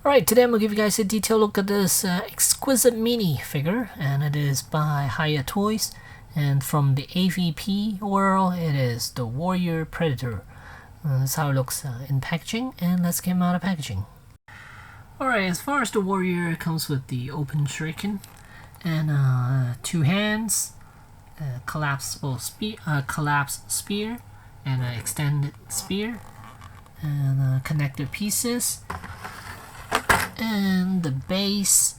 Alright, today I'm going to give you guys a detailed look at this exquisite mini figure, and it is by Hiya Toys, and from the AVP world it is the Warrior Predator. That's how it looks in packaging, and let's get him out of packaging. Alright, as far as the Warrior, it comes with the open shuriken, and 2 hands, collapsible collapsed spear, and an extended spear, and connected pieces, and the base,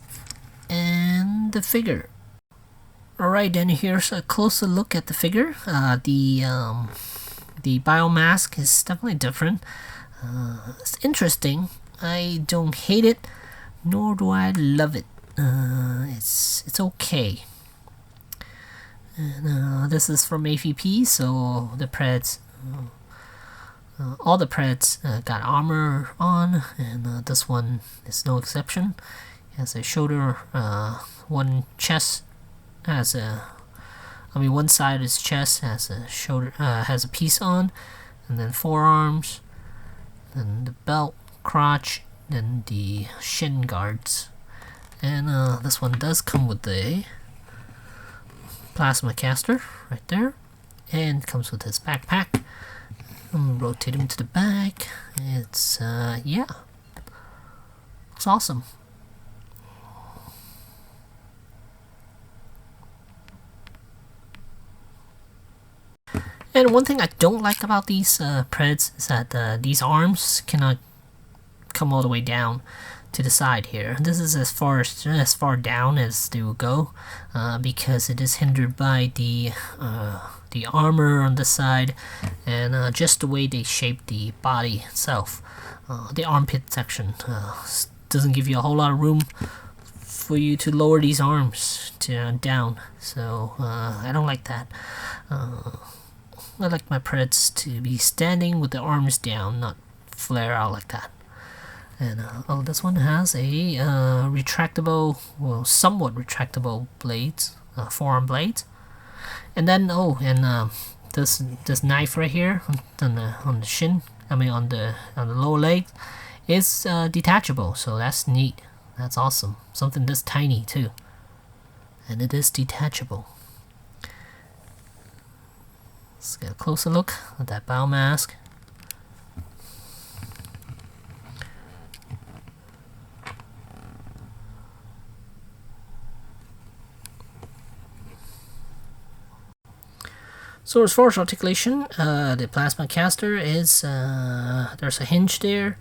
and the figure. Alright, then here's a closer look at the figure. The biomask is definitely different. It's interesting. I don't hate it, nor do I love it. It's okay. And this is from AVP, so the Preds, all the Preds got armor on, and this one is no exception. It has a shoulder, one chest has one side of his chest has a shoulder, has a piece on, and then forearms, then the belt, crotch, then the shin guards. And this one does come with the plasma caster right there, and comes with his backpack. I'm gonna rotate him to the back. It's yeah, it's awesome. And one thing I don't like about these Preds is that these arms cannot come all the way down to the side here. This is as far down as they will go, because it is hindered by the armor on the side, and just the way they shape the body itself. The armpit section doesn't give you a whole lot of room for you to lower these arms to down, so I don't like that. I like my Preds to be standing with the arms down, not flare out like that. And oh, this one has a retractable, well, somewhat retractable blades, forearm blades. And then this knife right here on the shin, on the lower leg, is detachable. So that's neat. That's awesome. Something this tiny too, and it is detachable. Let's get a closer look at that biomask. So as far as articulation, the plasma caster is there's a hinge there.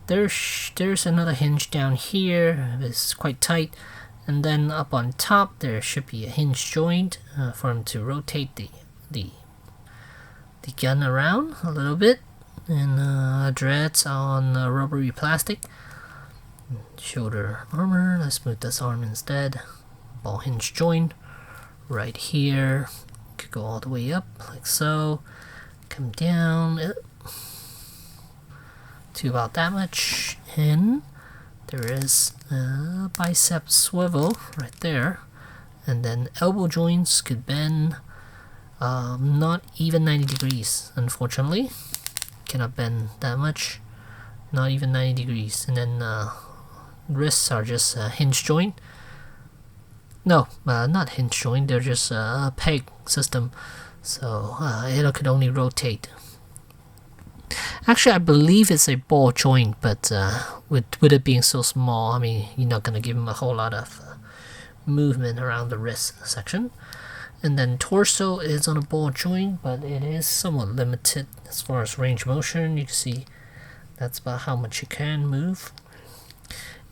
There's another hinge down here. It's quite tight, and then up on top there should be a hinge joint for him to rotate the gun around a little bit, and dreads on rubbery plastic. Shoulder armor. Let's move this arm instead. Ball hinge joint right here. Could go all the way up like so, come down to about that much, and there is a bicep swivel right there, and then elbow joints could bend, not even 90 degrees, unfortunately. Cannot bend that much, not even 90 degrees. And then wrists are just a hinge joint. No, not hinge joint, they're just a peg system, so it could only rotate. Actually, I believe it's a ball joint, but with it being so small, I mean, you're not going to give him a whole lot of movement around the wrist section. And then torso is on a ball joint, but it is somewhat limited as far as range of motion. You can see that's about how much you can move.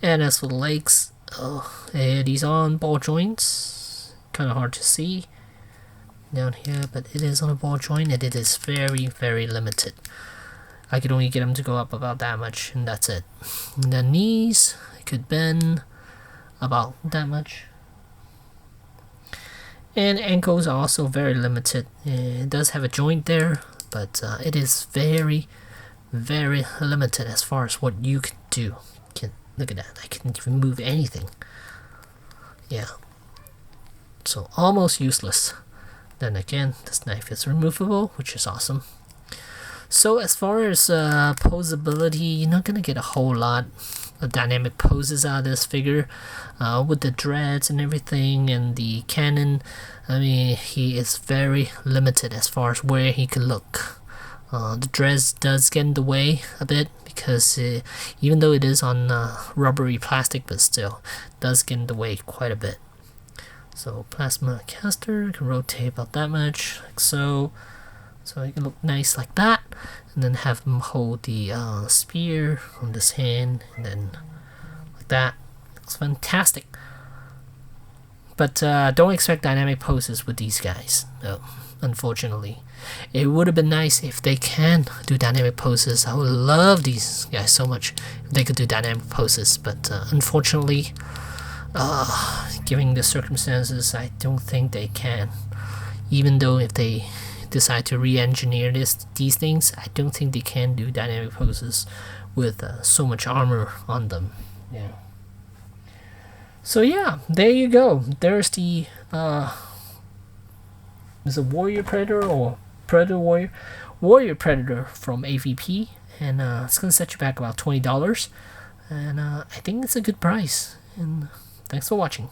And as for the legs, these are on ball joints. Kind of hard to see down here, but it is on a ball joint, and it is very, very limited. I could only get them to go up about that much, and that's it. And the knees, I could bend about that much. And ankles are also very limited. It does have a joint there, but it is very, very limited as far as what you can do. Look at that, I can't even move anything. Yeah. So almost useless. Then again, this knife is removable, which is awesome. So as far as posability, you're not going to get a whole lot dynamic poses out of this figure, with the dreads and everything, and the cannon. I mean, he is very limited as far as where he can look. The dreads does get in the way a bit because even though it is on rubbery plastic, but still does get in the way quite a bit. So plasma caster can rotate about that much, like so. So it can look nice like that, and then have him hold the spear on this hand, and then like that. Looks fantastic. But don't expect dynamic poses with these guys, no, unfortunately. It would have been nice if they can do dynamic poses. I would love these guys so much if they could do dynamic poses, but unfortunately, given the circumstances, I don't think they can. Even though if they decide to re-engineer these things, I don't think they can do dynamic poses with so much armor on them. Yeah. So yeah, there you go. There's the is a Warrior Predator or Predator Warrior? Warrior Predator from AVP, and it's gonna set you back about $20, and I think it's a good price. And thanks for watching.